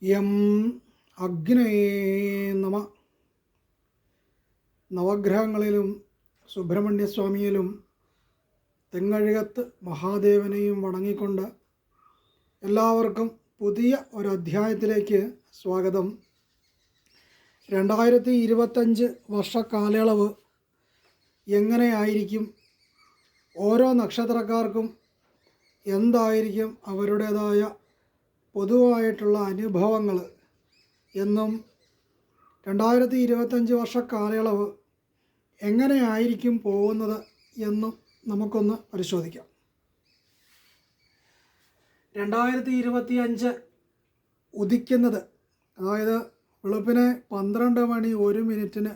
യം അഗ്നയേ നമ. നവഗ്രഹങ്ങളിലും സുബ്രഹ്മണ്യസ്വാമിയിലും തെങ്ങഴുകത്ത് മഹാദേവനെയും വണങ്ങിക്കൊണ്ട് എല്ലാവർക്കും പുതിയ ഒരു അധ്യായത്തിലേക്ക് സ്വാഗതം. 2025 വർഷക്കാലയളവ് എങ്ങനെയായിരിക്കും, ഓരോ നക്ഷത്രക്കാർക്കും എന്തായിരിക്കും അവരുടേതായ പൊതുവായിട്ടുള്ള അനുഭവങ്ങൾ എന്നും 2025 വർഷക്കാലയളവ് എങ്ങനെയായിരിക്കും പോകുന്നത് എന്നും നമുക്കൊന്ന് പരിശോധിക്കാം. 2025 ഉദിക്കുന്നത്, അതായത് വെളുപ്പിനെ 12:01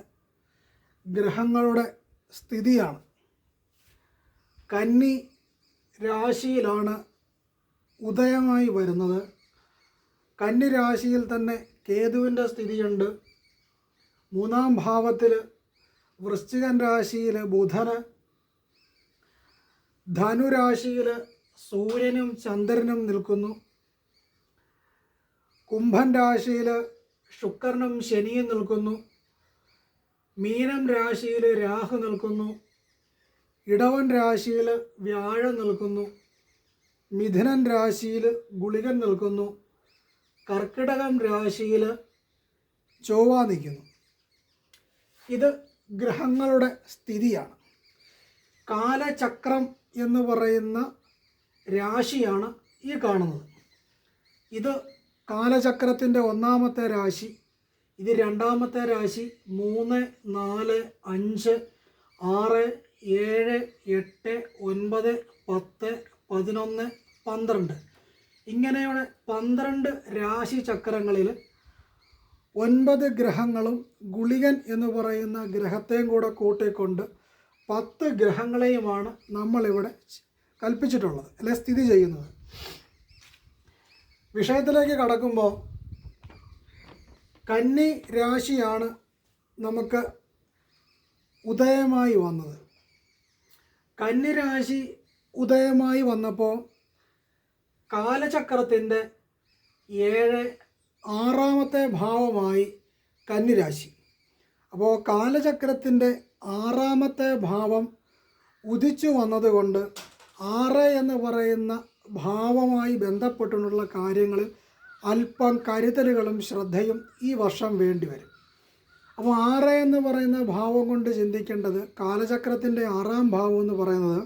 ഗ്രഹങ്ങളുടെ സ്ഥിതിയാണ്. കന്നി രാശിയിലാണ് ഉദയമായി വരുന്നത്. കന്നി രാശിയിൽ തന്നെ കേതുവിൻ്റെ സ്ഥിതിയുണ്ട്. 3-ാം ഭാവത്തിൽ വൃശ്ചികൻ രാശിയിൽ ബുധന്, ധനുരാശിയിൽ സൂര്യനും ചന്ദ്രനും നിൽക്കുന്നു. കുംഭൻ രാശിയിൽ ശുക്രനും ശനിയും നിൽക്കുന്നു. മീനം രാശിയിൽ രാഹു നിൽക്കുന്നു. ഇടവൻ രാശിയിൽ വ്യാഴം നിൽക്കുന്നു. മിഥുനൻ രാശിയിൽ ഗുളികൻ നിൽക്കുന്നു. കർക്കിടകം രാശിയിൽ ചൊവ്വ നിൽക്കുന്നു. ഇത് ഗ്രഹങ്ങളുടെ സ്ഥിതിയാണ്. കാലചക്രം എന്ന് പറയുന്ന രാശിയാണ് ഈ കാണുന്നത്. ഇത് കാലചക്രത്തിൻ്റെ 1-ാമത്തെ രാശി. ഇത് 2-ാമത്തെ രാശി. 3, 4, 5, 6, 7, 8, 9, 10, 11, 12 ഇങ്ങനെയുള്ള 12 രാശി ചക്രങ്ങളിൽ 9 ഗ്രഹങ്ങളും ഗുളികൻ എന്ന് പറയുന്ന ഗ്രഹത്തെയും കൂടെ കൂട്ടിക്കൊണ്ട് 10 ഗ്രഹങ്ങളെയുമാണ് നമ്മളിവിടെ കൽപ്പിച്ചിട്ടുള്ളത്, അല്ലെ സ്ഥിതി ചെയ്യുന്നത്. വിഷയത്തിലേക്ക് കടക്കുമ്പോൾ കന്നി രാശിയാണ് നമുക്ക് ഉദയമായി വന്നത്. കന്നി രാശി ഉദയമായി വന്നപ്പോൾ കാലചക്രത്തിൻ്റെ 6-ാമത്തെ ഭാവമായി കന്നിരാശി. അപ്പോൾ കാലചക്രത്തിൻ്റെ 6-ാമത്തെ ഭാവം ഉദിച്ചു വന്നതുകൊണ്ട് 6 എന്ന് പറയുന്ന ഭാവമായി ബന്ധപ്പെട്ടുള്ള കാര്യങ്ങളിൽ അല്പം കരുതലുകളും ശ്രദ്ധയും ഈ വർഷം വേണ്ടിവരും. അപ്പോൾ 6 എന്ന് പറയുന്ന ഭാവം കൊണ്ട് ചിന്തിക്കേണ്ടത്, കാലചക്രത്തിൻ്റെ 6-ാം ഭാവം എന്ന് പറയുന്നത്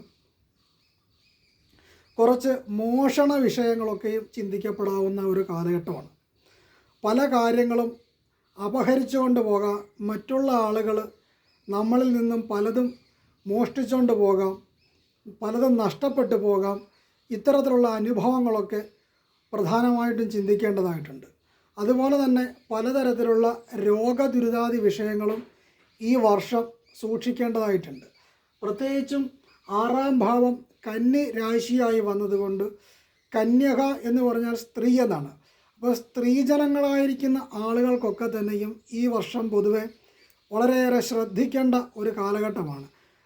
കുറച്ച് മോഷണ വിഷയങ്ങളൊക്കെയും ചിന്തിക്കപ്പെടാവുന്ന ഒരു കാലഘട്ടമാണ്. പല കാര്യങ്ങളും അപഹരിച്ചുകൊണ്ട് പോകാം. മറ്റുള്ള ആളുകൾ നമ്മളിൽ നിന്നും പലതും മോഷ്ടിച്ചുകൊണ്ട് പോകാം, പലതും നഷ്ടപ്പെട്ടു പോകാം. ഇത്തരത്തിലുള്ള അനുഭവങ്ങളൊക്കെ പ്രധാനമായിട്ടും ചിന്തിക്കേണ്ടതായിട്ടുണ്ട്. അതുപോലെ തന്നെ പലതരത്തിലുള്ള രോഗദുരിതാദി വിഷയങ്ങളും ഈ വർഷം സൂക്ഷിക്കേണ്ടതായിട്ടുണ്ട്. പ്രത്യേകിച്ചും 6-ാം ഭാവം കന്നി രാശിയായി വന്നതുകൊണ്ട്, കന്യക എന്ന് പറഞ്ഞാൽ സ്ത്രീ എന്നാണ്. അപ്പോൾ സ്ത്രീജനങ്ങളായിരിക്കുന്ന ആളുകൾക്കൊക്കെ തന്നെയും ഈ വർഷം പൊതുവെ വളരെയേറെ ശ്രദ്ധിക്കേണ്ട ഒരു കാലഘട്ടമാണ്.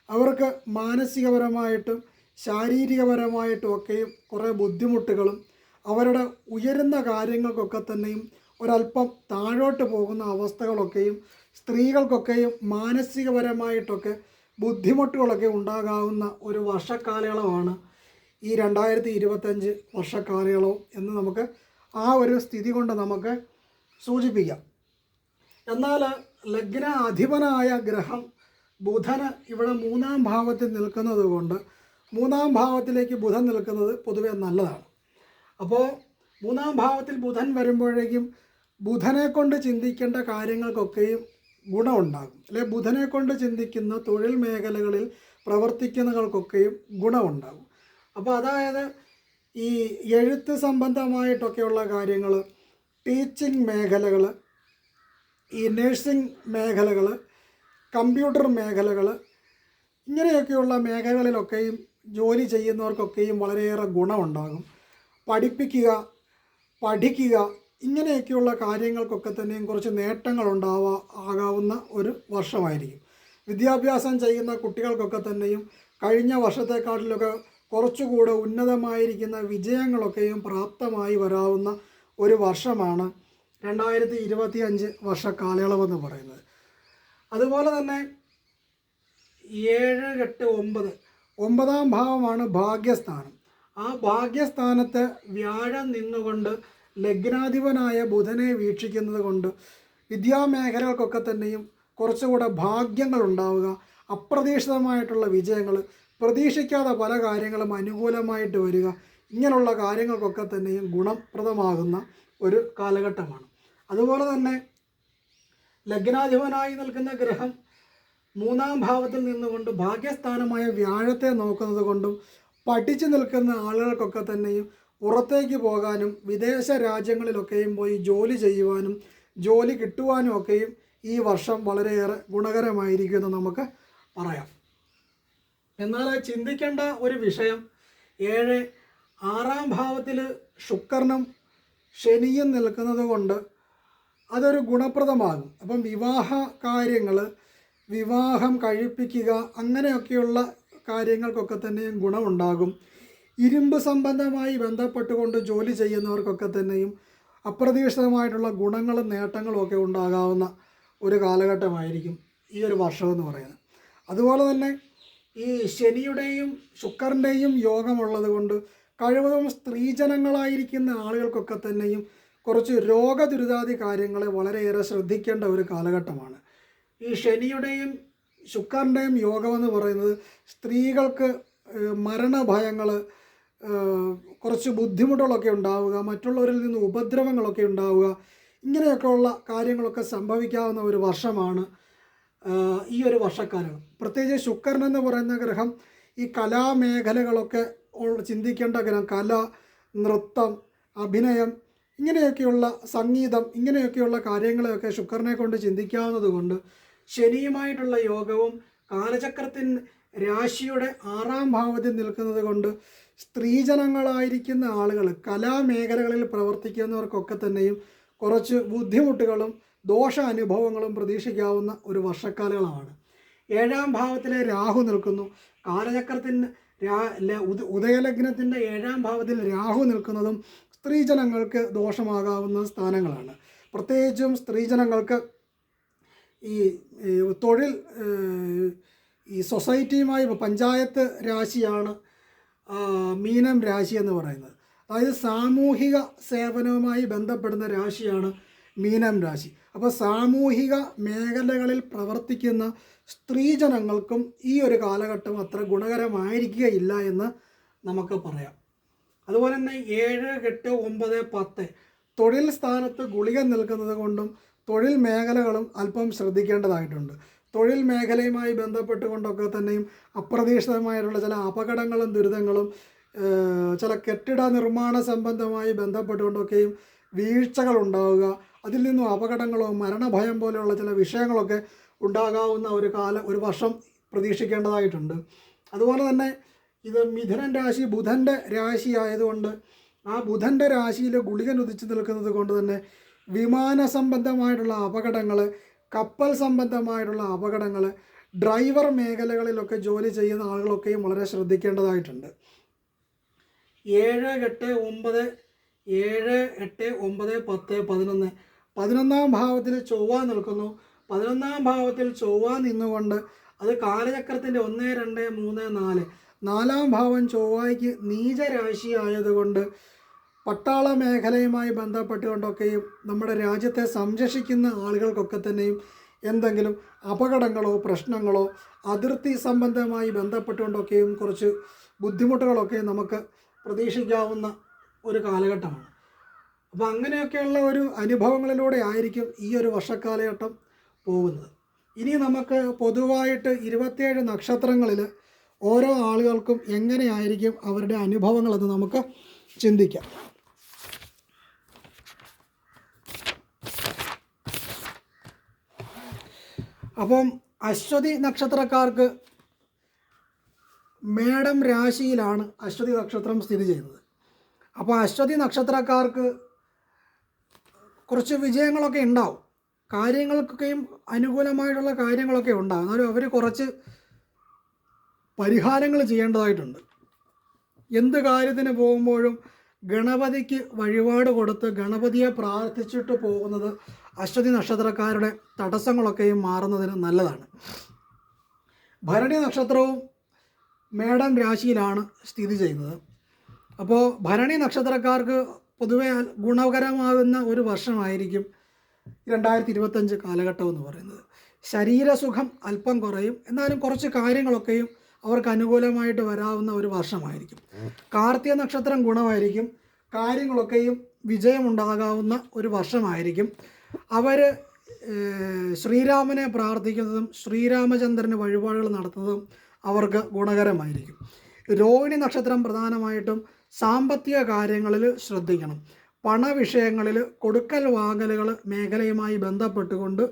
അവർക്ക് മാനസികപരമായിട്ടും ശാരീരികപരമായിട്ടും ഒക്കെയും കുറേ ബുദ്ധിമുട്ടുകളും അവരുടെ ഉയരുന്ന കാര്യങ്ങൾക്കൊക്കെ തന്നെയും ഒരല്പം താഴോട്ട് പോകുന്ന അവസ്ഥകളൊക്കെയും സ്ത്രീകൾക്കൊക്കെയും മാനസികപരമായിട്ടൊക്കെ ബുദ്ധിമുട്ടുകളൊക്കെ ഉണ്ടാകാവുന്ന ഒരു വർഷക്കാലയളവാണ് ഈ 2025 വർഷക്കാലയളവ് എന്ന് നമുക്ക് ആ ഒരു സ്ഥിതി കൊണ്ട് നമുക്ക് സൂചിപ്പിക്കാം. എന്നാൽ ലഗ്ന അധിപനായ ഗ്രഹം ബുധന് ഇവിടെ 3-ാം ഭാവത്തിൽ നിൽക്കുന്നത് കൊണ്ട് 3-ാം ഭാവത്തിലേക്ക് ബുധൻ നിൽക്കുന്നത് പൊതുവെ നല്ലതാണ്. അപ്പോൾ 3-ാം ഭാവത്തിൽ ബുധൻ വരുമ്പോഴേക്കും ബുധനെ കൊണ്ട് ചിന്തിക്കേണ്ട കാര്യങ്ങൾക്കൊക്കെയും ഗുണമുണ്ടാകും, അല്ലെ ബുധനെ കൊണ്ട് ചിന്തിക്കുന്ന തൊഴിൽ മേഖലകളിൽ പ്രവർത്തിക്കുന്നവർക്കൊക്കെയും ഗുണമുണ്ടാകും. അപ്പോൾ അതായത് ഈ എഴുത്ത് സംബന്ധമായിട്ടൊക്കെയുള്ള കാര്യങ്ങൾ, ടീച്ചിങ് മേഖലകൾ, ഈ നഴ്സിംഗ് മേഖലകൾ, കമ്പ്യൂട്ടർ മേഖലകൾ, ഇങ്ങനെയൊക്കെയുള്ള മേഖലകളിലൊക്കെയും ജോലി ചെയ്യുന്നവർക്കൊക്കെയും വളരെയേറെ ഗുണമുണ്ടാകും. പഠിക്കുക ഇങ്ങനെയൊക്കെയുള്ള കാര്യങ്ങൾക്കൊക്കെ തന്നെയും കുറച്ച് ആകാവുന്ന ഒരു വർഷമായിരിക്കും. വിദ്യാഭ്യാസം ചെയ്യുന്ന കുട്ടികൾക്കൊക്കെ തന്നെയും കഴിഞ്ഞ വർഷത്തെക്കാട്ടിലൊക്കെ കുറച്ചുകൂടെ ഉന്നതമായിരിക്കുന്ന വിജയങ്ങളൊക്കെയും പ്രാപ്തമായി വരാവുന്ന ഒരു വർഷമാണ് 2025 വർഷ കാലയളവെന്ന് പറയുന്നത്. അതുപോലെ തന്നെ 7, 8, 9 ഒമ്പതാം ഭാവമാണ് ഭാഗ്യസ്ഥാനം. ആ ഭാഗ്യസ്ഥാനത്ത് വ്യാഴം നിന്നുകൊണ്ട് ലഗ്നാധിപനായ ബുധനെ വീക്ഷിക്കുന്നത് കൊണ്ട് വിദ്യാമേഖലകൾക്കൊക്കെ തന്നെയും കുറച്ചുകൂടെ ഭാഗ്യങ്ങൾ ഉണ്ടാവുക, അപ്രതീക്ഷിതമായിട്ടുള്ള വിജയങ്ങൾ, പ്രതീക്ഷിക്കാതെ പല കാര്യങ്ങളും അനുകൂലമായിട്ട് വരിക, ഇങ്ങനെയുള്ള കാര്യങ്ങൾക്കൊക്കെ തന്നെയും ഗുണപ്രദമാകുന്ന ഒരു കാലഘട്ടമാണ്. അതുപോലെ തന്നെ ലഗ്നാധിപനായി നിൽക്കുന്ന ഗ്രഹം 3-ാം ഭാവത്തിൽ നിന്നുകൊണ്ട് ഭാഗ്യസ്ഥാനമായ വ്യാഴത്തെ നോക്കുന്നത് കൊണ്ടും പഠിച്ചു നിൽക്കുന്ന ആളുകൾക്കൊക്കെ തന്നെയും പുറത്തേക്ക് പോകാനും വിദേശ രാജ്യങ്ങളിലൊക്കെയും പോയി ജോലി ചെയ്യുവാനും ജോലി കിട്ടുവാനും ഒക്കെയും ഈ വർഷം വളരെയേറെ ഗുണകരമായിരിക്കുമെന്ന് നമുക്ക് പറയാം. എന്നാൽ ചിന്തിക്കേണ്ട ഒരു വിഷയം 7, 6-ാം ഭാവത്തിൽ ശുക്രനും ശനിയും നിൽക്കുന്നത് കൊണ്ട് അതൊരു ഗുണപ്രദമാകും. അപ്പം വിവാഹ കാര്യങ്ങൾ, വിവാഹം കഴിപ്പിക്കുക, അങ്ങനെയൊക്കെയുള്ള കാര്യങ്ങൾക്കൊക്കെ തന്നെയും ഗുണമുണ്ടാകും. ഇരുമ്പ് സംബന്ധമായി ബന്ധപ്പെട്ടുകൊണ്ട് ജോലി ചെയ്യുന്നവർക്കൊക്കെ തന്നെയും അപ്രതീക്ഷിതമായിട്ടുള്ള ഗുണങ്ങളും നേട്ടങ്ങളും ഒക്കെ ഉണ്ടാകാവുന്ന ഒരു കാലഘട്ടമായിരിക്കും ഈ ഒരു വർഷമെന്ന് പറയുന്നത്. അതുപോലെ തന്നെ ഈ ശനിയുടെയും ശുക്രൻ്റെയും യോഗമുള്ളത് കൊണ്ട് കഴിവതും സ്ത്രീജനങ്ങളായിരിക്കുന്ന ആളുകൾക്കൊക്കെ തന്നെയും കുറച്ച് രോഗദുരിതാദി കാര്യങ്ങളെ വളരെയേറെ ശ്രദ്ധിക്കേണ്ട ഒരു കാലഘട്ടമാണ്. ഈ ശനിയുടെയും ശുക്രൻ്റെയും യോഗമെന്ന് പറയുന്നത് സ്ത്രീകൾക്ക് മരണഭയങ്ങൾ, കുറച്ച് ബുദ്ധിമുട്ടുകളൊക്കെ ഉണ്ടാവുക, മറ്റുള്ളവരിൽ നിന്ന് ഉപദ്രവങ്ങളൊക്കെ ഉണ്ടാവുക, ഇങ്ങനെയൊക്കെയുള്ള കാര്യങ്ങളൊക്കെ സംഭവിക്കാവുന്ന ഒരു വർഷമാണ് ഈ ഒരു വർഷക്കാലം. പ്രത്യേകിച്ച് ശുക്രൻ എന്ന് പറയുന്ന ഗ്രഹം ഈ കലാമേഖലകളൊക്കെ ചിന്തിക്കേണ്ട ഗ്രഹം. കല, നൃത്തം, അഭിനയം, ഇങ്ങനെയൊക്കെയുള്ള സംഗീതം, ഇങ്ങനെയൊക്കെയുള്ള കാര്യങ്ങളെയൊക്കെ ശുക്രനെ കൊണ്ട് ചിന്തിക്കാവുന്നത് കൊണ്ട് ശനിയുമായിട്ടുള്ള യോഗവും കാലചക്രത്തിൻ രാശിയുടെ 6-ാം ഭാവത്തിൽ നിൽക്കുന്നത് കൊണ്ട് സ്ത്രീജനങ്ങളായിരിക്കുന്ന ആളുകൾ, കലാമേഖലകളിൽ പ്രവർത്തിക്കുന്നവർക്കൊക്കെ തന്നെയും കുറച്ച് ബുദ്ധിമുട്ടുകളും ദോഷ അനുഭവങ്ങളും പ്രതീക്ഷിക്കാവുന്ന ഒരു വർഷക്കാലങ്ങളാണ്. 7-ാം ഭാവത്തിലെ രാഹു നിൽക്കുന്നു. കാലചക്രത്തിന് ഉദയലഗ്നത്തിൻ്റെ 7-ാം ഭാവത്തിൽ രാഹു നിൽക്കുന്നതും സ്ത്രീജനങ്ങൾക്ക് ദോഷമാകാവുന്ന സ്ഥാനങ്ങളാണ്. പ്രത്യേകിച്ചും സ്ത്രീജനങ്ങൾക്ക് ഈ തൊഴിൽ, ഈ സൊസൈറ്റിയുമായി പഞ്ചായത്ത് രാശിയാണ് മീനം രാശി എന്ന് പറയുന്നത്. അതായത് സാമൂഹിക സേവനവുമായി ബന്ധപ്പെടുന്ന രാശിയാണ് മീനം രാശി. അപ്പോൾ സാമൂഹിക മേഖലകളിൽ പ്രവർത്തിക്കുന്ന സ്ത്രീജനങ്ങൾക്കും ഈ ഒരു കാലഘട്ടം അത്ര ഗുണകരമായിരിക്കുകയില്ല എന്ന് നമുക്ക് പറയാം. അതുപോലെ തന്നെ 7, 8, 9, 10 തൊഴിൽ സ്ഥാനത്ത് ഗുളിക നിൽക്കുന്നത് കൊണ്ടും തൊഴിൽ മേഖലകളും അല്പം ശ്രദ്ധിക്കേണ്ടതായിട്ടുണ്ട്. തൊഴിൽ മേഖലയുമായി ബന്ധപ്പെട്ടുകൊണ്ടൊക്കെ തന്നെയും അപ്രതീക്ഷിതമായിട്ടുള്ള ചില അപകടങ്ങളും ദുരിതങ്ങളും, ചില കെട്ടിട നിർമ്മാണ സംബന്ധമായി ബന്ധപ്പെട്ടുകൊണ്ടൊക്കെയും വീഴ്ചകൾ ഉണ്ടാവുക, അതിൽ നിന്നും അപകടങ്ങളോ മരണഭയം പോലെയുള്ള ചില വിഷയങ്ങളൊക്കെ ഉണ്ടാകാവുന്ന ഒരു വർഷം പ്രതീക്ഷിക്കേണ്ടതായിട്ടുണ്ട്. അതുപോലെ തന്നെ ഇത് മിഥുനൻ രാശി ബുധൻ്റെ രാശി ആയതുകൊണ്ട് ആ ബുധൻ്റെ രാശിയിൽ ഗുളികൻ ഉദിച്ചു നിൽക്കുന്നത് കൊണ്ട് തന്നെ വിമാന സംബന്ധമായിട്ടുള്ള അപകടങ്ങൾ, കപ്പൽ സംബന്ധമായിട്ടുള്ള അപകടങ്ങൾ, ഡ്രൈവർ മേഖലകളിലൊക്കെ ജോലി ചെയ്യുന്ന ആളുകളൊക്കെയും വളരെ ശ്രദ്ധിക്കേണ്ടതായിട്ടുണ്ട്. 7, 8, 9, 10, 11 11-ാം ഭാവത്തിൽ ചൊവ്വ നിൽക്കുന്നു. 11-ാം ഭാവത്തിൽ ചൊവ്വ നിന്നുകൊണ്ട് അത് കാലചക്രത്തിൻ്റെ 1, 2, 3, 4 4-ാം ഭാവം ചൊവ്വയ്ക്ക് നീചരാശി ആയതുകൊണ്ട് പട്ടാള മേഖലയുമായി ബന്ധപ്പെട്ടുകൊണ്ടൊക്കെയും നമ്മുടെ രാജ്യത്തെ സംരക്ഷിക്കുന്ന ആളുകൾക്കൊക്കെ തന്നെയും എന്തെങ്കിലും അപകടങ്ങളോ പ്രശ്നങ്ങളോ അതിർത്തി സംബന്ധമായി ബന്ധപ്പെട്ടുകൊണ്ടൊക്കെയും കുറച്ച് ബുദ്ധിമുട്ടുകളൊക്കെ നമുക്ക് പ്രതീക്ഷിക്കാവുന്ന ഒരു കാലഘട്ടമാണ്. അപ്പോൾ അങ്ങനെയൊക്കെയുള്ള ഒരു അനുഭവങ്ങളിലൂടെ ആയിരിക്കും ഈ ഒരു വർഷക്കാലഘട്ടം പോകുന്നത്. ഇനി നമുക്ക് പൊതുവായിട്ട് 27 നക്ഷത്രങ്ങളിൽ ഓരോ ആളുകൾക്കും എങ്ങനെയായിരിക്കും അവരുടെ അനുഭവങ്ങളെന്ന് നമുക്ക് ചിന്തിക്കാം. അപ്പം അശ്വതി നക്ഷത്രക്കാർക്ക് മേടം രാശിയിലാണ് അശ്വതി നക്ഷത്രം സ്ഥിതി ചെയ്യുന്നത്. അപ്പോൾ അശ്വതി നക്ഷത്രക്കാർക്ക് കുറച്ച് വിജയങ്ങളൊക്കെ ഉണ്ടാവും, കാര്യങ്ങൾക്കൊക്കെയും അനുകൂലമായിട്ടുള്ള കാര്യങ്ങളൊക്കെ ഉണ്ടാകും. എന്നാലും അവർ കുറച്ച് പരിഹാരങ്ങൾ ചെയ്യേണ്ടതായിട്ടുണ്ട്. എന്ത് കാര്യത്തിന് പോകുമ്പോഴും ഗണപതിക്ക് വഴിപാട് കൊടുത്ത് ഗണപതിയെ പ്രാർത്ഥിച്ചിട്ട് പോകുന്നത് അശ്വതി നക്ഷത്രക്കാരുടെ തടസ്സങ്ങളൊക്കെയും മാറുന്നതിന് നല്ലതാണ്. ഭരണി നക്ഷത്രവും മേടം രാശിയിലാണ് സ്ഥിതി ചെയ്യുന്നത്. അപ്പോൾ ഭരണി നക്ഷത്രക്കാർക്ക് പൊതുവെ ഗുണകരമാകുന്ന ഒരു വർഷമായിരിക്കും 2025 കാലഘട്ടം എന്ന് പറയുന്നത്. ശരീരസുഖം അല്പം കുറയും, എന്നാലും കുറച്ച് കാര്യങ്ങളൊക്കെയും അവർക്ക് അനുകൂലമായിട്ട് വരാവുന്ന ഒരു വർഷമായിരിക്കും. കാർത്തിക നക്ഷത്രം ഗുണമായിരിക്കും, കാര്യങ്ങളൊക്കെയും വിജയമുണ്ടാകാവുന്ന ഒരു വർഷമായിരിക്കും. അവർ ശ്രീരാമനെ പ്രാർത്ഥിക്കുന്നതും ശ്രീരാമചന്ദ്രന് വഴിപാടുകൾ നടത്തുന്നതും അവർക്ക് ഗുണകരമായിരിക്കും. രോഹിണി നക്ഷത്രം പ്രധാനമായിട്ടും സാമ്പത്തിക കാര്യങ്ങളിൽ ശ്രദ്ധിക്കണം. പണവിഷയങ്ങളിൽ കൊടുക്കൽ വാങ്ങലുകൾ മേഖലയുമായി ബന്ധപ്പെട്ടുകൊണ്ട്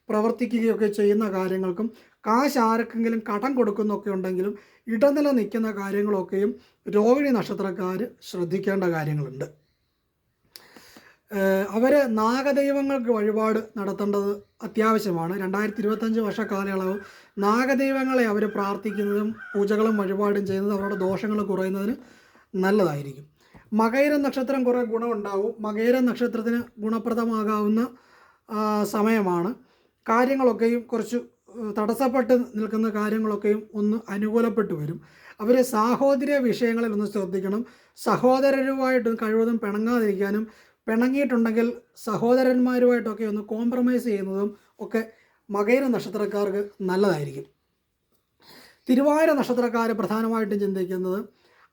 പ്രവർത്തിക്കുകയൊക്കെ ചെയ്യുന്ന കാര്യങ്ങൾക്കും കാശ് ആർക്കെങ്കിലും കടം കൊടുക്കുന്നൊക്കെ ഉണ്ടെങ്കിലും ഇടനില നിൽക്കുന്ന കാര്യങ്ങളൊക്കെയും രോഹിണി നക്ഷത്രക്കാർ ശ്രദ്ധിക്കേണ്ട കാര്യങ്ങളുണ്ട്. അവർ നാഗദൈവങ്ങൾക്ക് വഴിപാട് നടത്തേണ്ടത് അത്യാവശ്യമാണ്. 2025 വർഷക്കാലയളവ് നാഗദൈവങ്ങളെ അവർ പ്രാർത്ഥിക്കുന്നതും പൂജകളും വഴിപാടും ചെയ്യുന്നതും അവരുടെ ദോഷങ്ങൾ കുറയുന്നതിന് നല്ലതായിരിക്കും. മകയിര നക്ഷത്രം കുറേ ഗുണമുണ്ടാവും. മകയിര നക്ഷത്രത്തിന് ഗുണപ്രദമാകാവുന്ന സമയമാണ്. കാര്യങ്ങളൊക്കെയും കുറച്ച് തടസ്സപ്പെട്ട് നിൽക്കുന്ന കാര്യങ്ങളൊക്കെയും ഒന്ന് അനുകൂലപ്പെട്ടു വരും. അവർ സാഹോദര്യ വിഷയങ്ങളിൽ ഒന്ന് ശ്രദ്ധിക്കണം. സഹോദരരുമായിട്ട് കഴിവതും പിണങ്ങാതിരിക്കാനും പിണങ്ങിയിട്ടുണ്ടെങ്കിൽ സഹോദരന്മാരുമായിട്ടൊക്കെ ഒന്ന് കോംപ്രമൈസ് ചെയ്യുന്നതും ഒക്കെ മകയിര നക്ഷത്രക്കാർക്ക് നല്ലതായിരിക്കും. തിരുവാതിര നക്ഷത്രക്കാർ പ്രധാനമായിട്ടും ചിന്തിക്കുന്നത്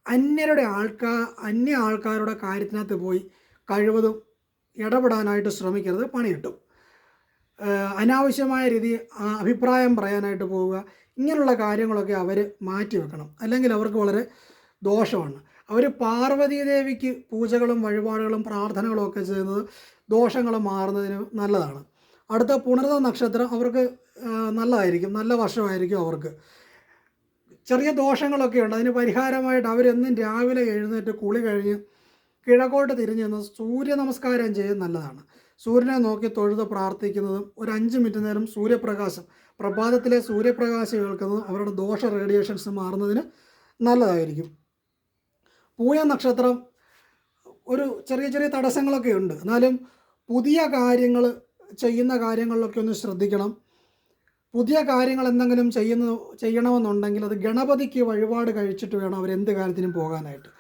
അന്യ ആൾക്കാരുടെ കാര്യത്തിനകത്ത് പോയി കഴിവതും ഇടപെടാനായിട്ട് ശ്രമിക്കരുത്, പണി കിട്ടും. അനാവശ്യമായ രീതി അഭിപ്രായം പറയാനായിട്ട് പോവുക, ഇങ്ങനെയുള്ള കാര്യങ്ങളൊക്കെ അവർ മാറ്റി വെക്കണം, അല്ലെങ്കിൽ അവർക്ക് വളരെ ദോഷമാണ്. അവർ പാർവതീദേവിക്ക് പൂജകളും വഴിപാടുകളും പ്രാർത്ഥനകളും ഒക്കെ ചെയ്യുന്നത് ദോഷങ്ങൾ മാറുന്നതിന് നല്ലതാണ്. അടുത്ത പുണർത നക്ഷത്രം അവർക്ക് നല്ലതായിരിക്കും, നല്ല വർഷമായിരിക്കും. അവർക്ക് ചെറിയ ദോഷങ്ങളൊക്കെ ഉണ്ട്. അതിന് പരിഹാരമായിട്ട് അവരെന്നും രാവിലെ എഴുന്നേറ്റ് കുളി കഴിഞ്ഞ് കിഴക്കോട്ട് തിരിഞ്ഞ് നിന്ന് സൂര്യ നമസ്കാരം ചെയ്യുന്നത് നല്ലതാണ്. സൂര്യനെ നോക്കി തൊഴുത് പ്രാർത്ഥിക്കുന്നതും ഒരു 5 മിനിറ്റ് നേരം സൂര്യപ്രകാശം, പ്രഭാതത്തിലെ സൂര്യപ്രകാശം കേൾക്കുന്നതും അവരുടെ ദോഷ റേഡിയേഷൻസ് മാറുന്നതിന് നല്ലതായിരിക്കും. പൂയ നക്ഷത്രം ഒരു ചെറിയ തടസ്സങ്ങളൊക്കെ ഉണ്ട്, എന്നാലും പുതിയ കാര്യങ്ങൾ ചെയ്യുന്ന കാര്യങ്ങളിലൊക്കെ ഒന്ന് ശ്രദ്ധിക്കണം. പുതിയ കാര്യങ്ങൾ എന്തെങ്കിലും ചെയ്യണമെന്നുണ്ടെങ്കിൽ അത് ഗണപതിക്ക് വഴിപാട് കഴിച്ചിട്ട് വേണം അവരെന്ത് കാര്യത്തിനും പോകാനായിട്ട്.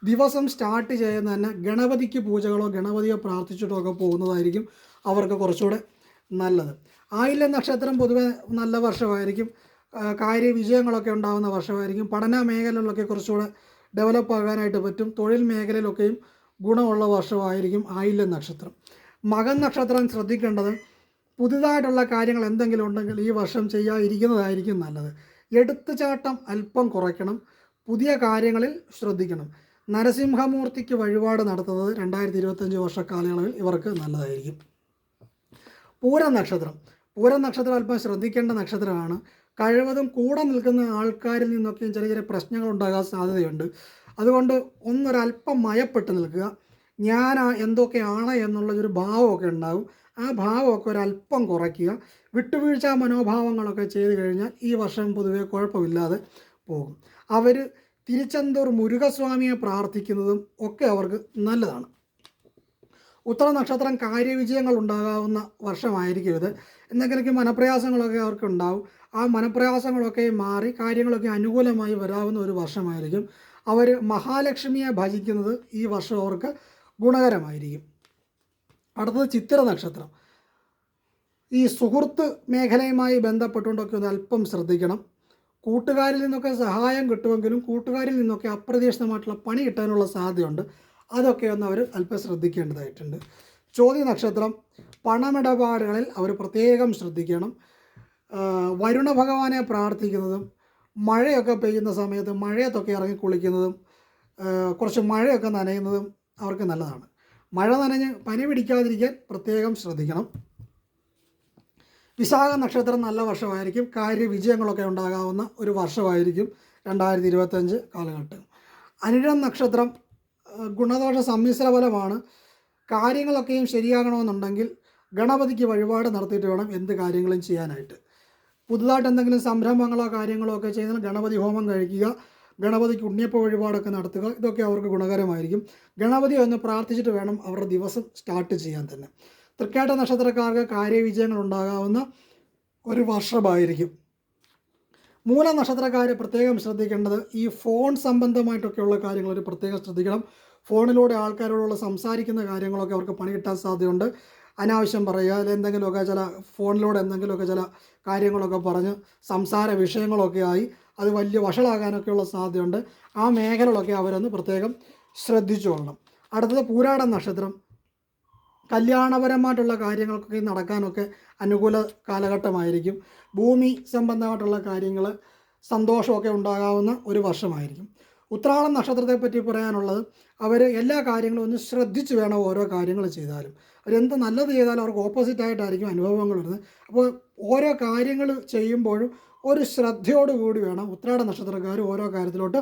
ദിവസം സ്റ്റാർട്ട് ചെയ്യുന്ന തന്നെ ഗണപതിക്ക് പൂജകളോ ഗണപതിയോ പ്രാർത്ഥിച്ചിട്ടോ ഒക്കെ പോകുന്നതായിരിക്കും അവർക്ക് കുറച്ചുകൂടെ നല്ലത്. ആയില്യം നക്ഷത്രം പൊതുവെ നല്ല വർഷമായിരിക്കും. കാര്യവിജയങ്ങളൊക്കെ ഉണ്ടാകുന്ന വർഷമായിരിക്കും. പഠന മേഖലകളിലൊക്കെ കുറച്ചുകൂടെ ഡെവലപ്പ് ആകാനായിട്ട് പറ്റും. തൊഴിൽ മേഖലയിലൊക്കെയും ഗുണമുള്ള വർഷമായിരിക്കും ആയില്യം നക്ഷത്രം. മകൻ നക്ഷത്രം ശ്രദ്ധിക്കേണ്ടത് പുതുതായിട്ടുള്ള കാര്യങ്ങൾ എന്തെങ്കിലും ഉണ്ടെങ്കിൽ ഈ വർഷം ചെയ്യാതിരിക്കുന്നതായിരിക്കും നല്ലത്. എടുത്തുചാട്ടം അല്പം കുറയ്ക്കണം, പുതിയ കാര്യങ്ങളിൽ ശ്രദ്ധിക്കണം. നരസിംഹമൂർത്തിക്ക് വഴിപാട് നടത്തുന്നത് 2025 വർഷക്കാലയളവിൽ ഇവർക്ക് നല്ലതായിരിക്കും. പൂരം നക്ഷത്രം അല്പം ശ്രദ്ധിക്കേണ്ട നക്ഷത്രമാണ്. കഴിവതും കൂടെ നിൽക്കുന്ന ആൾക്കാരിൽ നിന്നൊക്കെയും ചെറിയ പ്രശ്നങ്ങൾ ഉണ്ടാകാൻ സാധ്യതയുണ്ട്. അതുകൊണ്ട് ഒന്നൊരല്പം മയപ്പെട്ട് നിൽക്കുക. ഞാൻ എന്തൊക്കെയാണ് എന്നുള്ളൊരു ഭാവമൊക്കെ ഉണ്ടാകും. ആ ഭാവമൊക്കെ ഒരല്പം കുറയ്ക്കുക. വിട്ടുവീഴ്ച മനോഭാവങ്ങളൊക്കെ ചെയ്ത് കഴിഞ്ഞാൽ ഈ വർഷം പൊതുവെ കുഴപ്പമില്ലാതെ പോകും. അവർ തിരുച്ചെന്തൂർ മുരുകസ്വാമിയെ പ്രാർത്ഥിക്കുന്നതും ഒക്കെ അവർക്ക് നല്ലതാണ്. ഉത്തര നക്ഷത്രം കാര്യവിജയങ്ങൾ ഉണ്ടാകാവുന്ന വർഷമായിരിക്കും ഇത്. എന്തെങ്കിലുമൊക്കെ മനപ്രയാസങ്ങളൊക്കെ അവർക്ക് ഉണ്ടാവും. ആ മനപ്രയാസങ്ങളൊക്കെ മാറി കാര്യങ്ങളൊക്കെ അനുകൂലമായി വരാവുന്ന ഒരു വർഷമായിരിക്കും. അവർ മഹാലക്ഷ്മിയെ ഭജിക്കുന്നത് ഈ വർഷം അവർക്ക് ഗുണകരമായിരിക്കും. അടുത്തത് ചിത്തിര നക്ഷത്രം. ഈ സുഹൃത്ത് മേഖലയുമായി ബന്ധപ്പെട്ടുകൊണ്ടൊക്കെ ഒന്ന് അല്പം ശ്രദ്ധിക്കണം. കൂട്ടുകാരിൽ നിന്നൊക്കെ സഹായം കിട്ടുമെങ്കിലും കൂട്ടുകാരിൽ നിന്നൊക്കെ അപ്രതീക്ഷിതമായിട്ടുള്ള പണി കിട്ടാനുള്ള സാധ്യതയുണ്ട്. അതൊക്കെ ഒന്ന് അവർ അല്പം ശ്രദ്ധിക്കേണ്ടതായിട്ടുണ്ട്. ചോതി നക്ഷത്രം പണമിടപാടുകളിൽ അവർ പ്രത്യേകം ശ്രദ്ധിക്കണം. വരുണ ഭഗവാനെ പ്രാർത്ഥിക്കുന്നതും മഴയൊക്കെ പെയ്യുന്ന സമയത്ത് മഴയത്തൊക്കെ ഇറങ്ങി കുളിക്കുന്നതും കുറച്ച് മഴയൊക്കെ നനയുന്നതും അവർക്ക് നല്ലതാണ്. മഴ നനഞ്ഞ് പനി പിടിക്കാതിരിക്കാൻ പ്രത്യേകം ശ്രദ്ധിക്കണം. വിശാഖ നക്ഷത്രം നല്ല വർഷമായിരിക്കും. കാര്യവിജയങ്ങളൊക്കെ ഉണ്ടാകാവുന്ന ഒരു വർഷമായിരിക്കും 2025 കാലഘട്ടം. അനിഴം നക്ഷത്രം ഗുണദോഷ സമ്മിശ്ര ഫലമാണ്. കാര്യങ്ങളൊക്കെയും ശരിയാകണമെന്നുണ്ടെങ്കിൽ ഗണപതിക്ക് വഴിപാട് നടത്തിയിട്ട് വേണം എന്ത് കാര്യങ്ങളും ചെയ്യാനായിട്ട്. പുതുതായിട്ട് എന്തെങ്കിലും സംരംഭങ്ങളോ കാര്യങ്ങളോ ഒക്കെ ചെയ്യുന്നതിന് ഗണപതി ഹോമം കഴിക്കുക. ഗണപതിക്ക് ഉണ്ണിയപ്പ വഴിപാടൊക്കെ നടത്തുക. ഇതൊക്കെ അവർക്ക് ഗുണകരമായിരിക്കും. ഗണപതി ഒന്ന് പ്രാർത്ഥിച്ചിട്ട് വേണം അവരുടെ ദിവസം സ്റ്റാർട്ട് ചെയ്യാൻ തന്നെ. തൃക്കേട്ട നക്ഷത്രക്കാർക്ക് കാര്യവിജയങ്ങൾ ഉണ്ടാകാവുന്ന ഒരു വർഷമായിരിക്കും. മൂല നക്ഷത്രക്കാർ പ്രത്യേകം ശ്രദ്ധിക്കേണ്ടത് ഈ ഫോൺ സംബന്ധമായിട്ടൊക്കെയുള്ള കാര്യങ്ങൾ ഒരു പ്രത്യേകം ശ്രദ്ധിക്കണം. ഫോണിലൂടെ ആൾക്കാരോടുള്ള സംസാരിക്കുന്ന കാര്യങ്ങളൊക്കെ അവർക്ക് പണി കിട്ടാൻ സാധ്യതയുണ്ട്. അനാവശ്യം പറയുക, അല്ലെങ്കിൽ എന്തെങ്കിലുമൊക്കെ ഫോണിലൂടെ എന്തെങ്കിലുമൊക്കെ ചില കാര്യങ്ങളൊക്കെ പറഞ്ഞ് സംസാര വിഷയങ്ങളൊക്കെ ആയി അത് വലിയ വഷളാകാനൊക്കെയുള്ള സാധ്യതയുണ്ട്. ആ മേഖലകളൊക്കെ അവരൊന്ന് പ്രത്യേകം ശ്രദ്ധിച്ചുകൊള്ളണം. അടുത്തത് പൂരാടം നക്ഷത്രം. കല്യാണപരമായിട്ടുള്ള കാര്യങ്ങൾക്കൊക്കെ നടക്കാനൊക്കെ അനുകൂല കാലഘട്ടമായിരിക്കും. ഭൂമി സംബന്ധമായിട്ടുള്ള കാര്യങ്ങൾ സന്തോഷമൊക്കെ ഉണ്ടാകാവുന്ന ഒരു വർഷമായിരിക്കും. ഉത്രാടം നക്ഷത്രത്തെപ്പറ്റി പറയാനുള്ളത്, അവർ എല്ലാ കാര്യങ്ങളും ഒന്ന് ശ്രദ്ധിച്ച് വേണം ഓരോ കാര്യങ്ങൾ ചെയ്താലും. അവരെന്ത് നല്ലത് ചെയ്താലും അവർക്ക് ഓപ്പോസിറ്റായിട്ടായിരിക്കും അനുഭവങ്ങൾ വരുന്നത്. അപ്പോൾ ഓരോ കാര്യങ്ങൾ ചെയ്യുമ്പോഴും ഒരു ശ്രദ്ധയോടുകൂടി വേണം ഉത്രാട നക്ഷത്രക്കാർ ഓരോ കാര്യത്തിലോട്ട്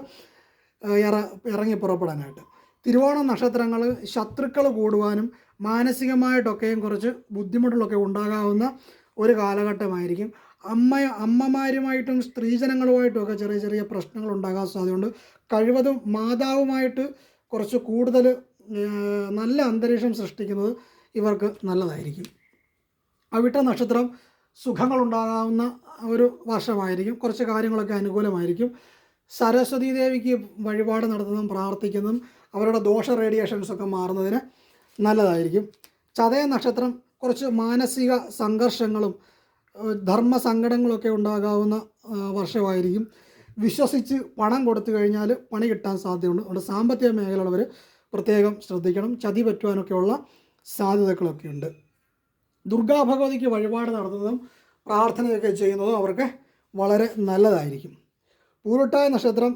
ഇറങ്ങി പുറപ്പെടാനായിട്ട്. തിരുവോണം നക്ഷത്രങ്ങൾ ശത്രുക്കൾ കൂടുവാനും മാനസികമായിട്ടൊക്കെയും കുറച്ച് ബുദ്ധിമുട്ടുകളൊക്കെ ഉണ്ടാകാവുന്ന ഒരു കാലഘട്ടമായിരിക്കും. അമ്മമാരുമായിട്ടും സ്ത്രീജനങ്ങളുമായിട്ടുമൊക്കെ ചെറിയ ചെറിയ പ്രശ്നങ്ങൾ ഉണ്ടാകാൻ സാധ്യതയുണ്ട്. കഴിവതും മാതാവുമായിട്ട് കുറച്ച് കൂടുതൽ നല്ല അന്തരീക്ഷം സൃഷ്ടിക്കുന്നത് ഇവർക്ക് നല്ലതായിരിക്കും. അവിട്ട നക്ഷത്രം സുഖങ്ങളുണ്ടാകാവുന്ന ഒരു വർഷമായിരിക്കും. കുറച്ച് കാര്യങ്ങളൊക്കെ അനുകൂലമായിരിക്കും. സരസ്വതി ദേവിക്ക് വഴിപാട് നടത്തുന്നതും പ്രാർത്ഥിക്കുന്നതും അവരുടെ ദോഷ റേഡിയേഷൻസൊക്കെ മാറുന്നതിന് നല്ലതായിരിക്കും. ചതയ നക്ഷത്രം കുറച്ച് മാനസിക സംഘർഷങ്ങളും ധർമ്മസങ്കടങ്ങളൊക്കെ ഉണ്ടാകാവുന്ന വർഷമായിരിക്കും. വിശ്വസിച്ച് പണം കൊടുത്തു കഴിഞ്ഞാൽ പണി കിട്ടാൻ സാധ്യതയുണ്ട്. അതുകൊണ്ട് സാമ്പത്തിക മേഖലയുള്ളവർ പ്രത്യേകം ശ്രദ്ധിക്കണം. ചതി പറ്റുവാനൊക്കെയുള്ള സാധ്യതകളൊക്കെ ഉണ്ട്. ദുർഗാ ഭഗവതിക്ക് വഴിപാട് നടത്തുന്നതും പ്രാർത്ഥനയൊക്കെ ചെയ്യുന്നതും അവർക്ക് വളരെ നല്ലതായിരിക്കും. പൂരുട്ടായ നക്ഷത്രം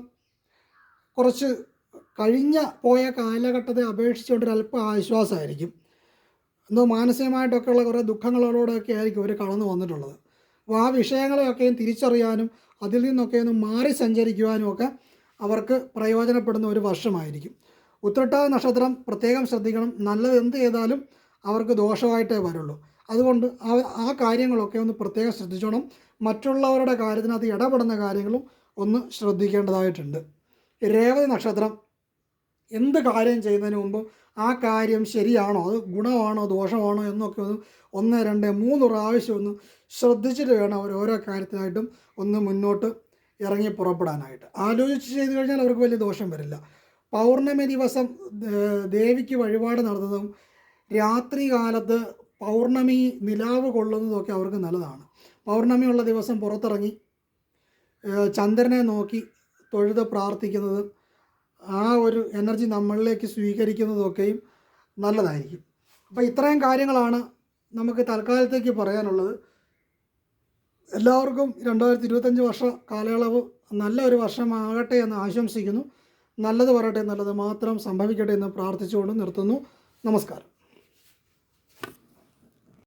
കുറച്ച് കഴിഞ്ഞ പോയ കാലഘട്ടത്തെ അപേക്ഷിച്ചുകൊണ്ടൊരല്പം ആശ്വാസമായിരിക്കും. എന്തോ മാനസികമായിട്ടൊക്കെയുള്ള കുറേ ദുഃഖങ്ങളോടൊക്കെ ആയിരിക്കും അവർ കടന്നു വന്നിട്ടുള്ളത്. അപ്പോൾ ആ വിഷയങ്ങളെയൊക്കെയും തിരിച്ചറിയാനും അതിൽ നിന്നൊക്കെ ഒന്ന് മാറി സഞ്ചരിക്കുവാനും ഒക്കെ അവർക്ക് പ്രയോജനപ്പെടുന്ന ഒരു വർഷമായിരിക്കും. ഉത്രട്ടാതി നക്ഷത്രം പ്രത്യേകം ശ്രദ്ധിക്കണം. നല്ലത് എന്ത് ചെയ്താലും അവർക്ക് ദോഷമായിട്ടേ വരുള്ളൂ. അതുകൊണ്ട് ആ കാര്യങ്ങളൊക്കെ ഒന്ന് പ്രത്യേകം ശ്രദ്ധിച്ചോണം. മറ്റുള്ളവരുടെ കാര്യത്തിനകത്ത് ഇടപെടുന്ന കാര്യങ്ങളും ഒന്ന് ശ്രദ്ധിക്കേണ്ടതായിട്ടുണ്ട്. രേവതി നക്ഷത്രം എന്ത് കാര്യം ചെയ്യുന്നതിന് മുമ്പ് ആ കാര്യം ശരിയാണോ, അത് ഗുണമാണോ ദോഷമാണോ എന്നൊക്കെ ഒന്ന് 2 3 പ്രാവശ്യം ഒന്ന് ശ്രദ്ധിച്ചിട്ട് വേണം അവർ ഓരോ കാര്യത്തിനായിട്ടും ഒന്ന് മുന്നോട്ട് ഇറങ്ങി പുറപ്പെടാനായിട്ട്. ആലോചിച്ച് ചെയ്തു കഴിഞ്ഞാൽ അവർക്ക് വലിയ ദോഷം വരില്ല. പൗർണമി ദിവസം ദേവിക്ക് വഴിപാട് നടത്തുന്നതും രാത്രി കാലത്ത് പൗർണമി നിലാവ് കൊള്ളുന്നതൊക്കെ അവർക്ക് നല്ലതാണ്. പൗർണമിയുള്ള ദിവസം പുറത്തിറങ്ങി ചന്ദ്രനെ നോക്കി തൊഴുത് പ്രാർത്ഥിക്കുന്നത്, ആ ഒരു എനർജി നമ്മളിലേക്ക് സ്വീകരിക്കുന്നതൊക്കെയും നല്ലതായിരിക്കും. അപ്പോൾ ഇത്രയും കാര്യങ്ങളാണ് നമുക്ക് തൽക്കാലത്തേക്ക് പറയാനുള്ളത്. എല്ലാവർക്കും 2025 വർഷ കാലയളവ് നല്ലൊരു വർഷമാകട്ടെ എന്ന് ആശംസിക്കുന്നു. നല്ലത് വരട്ടെ, നല്ലത് മാത്രം സംഭവിക്കട്ടെ എന്ന് പ്രാർത്ഥിച്ചുകൊണ്ട് നിർത്തുന്നു. നമസ്കാരം.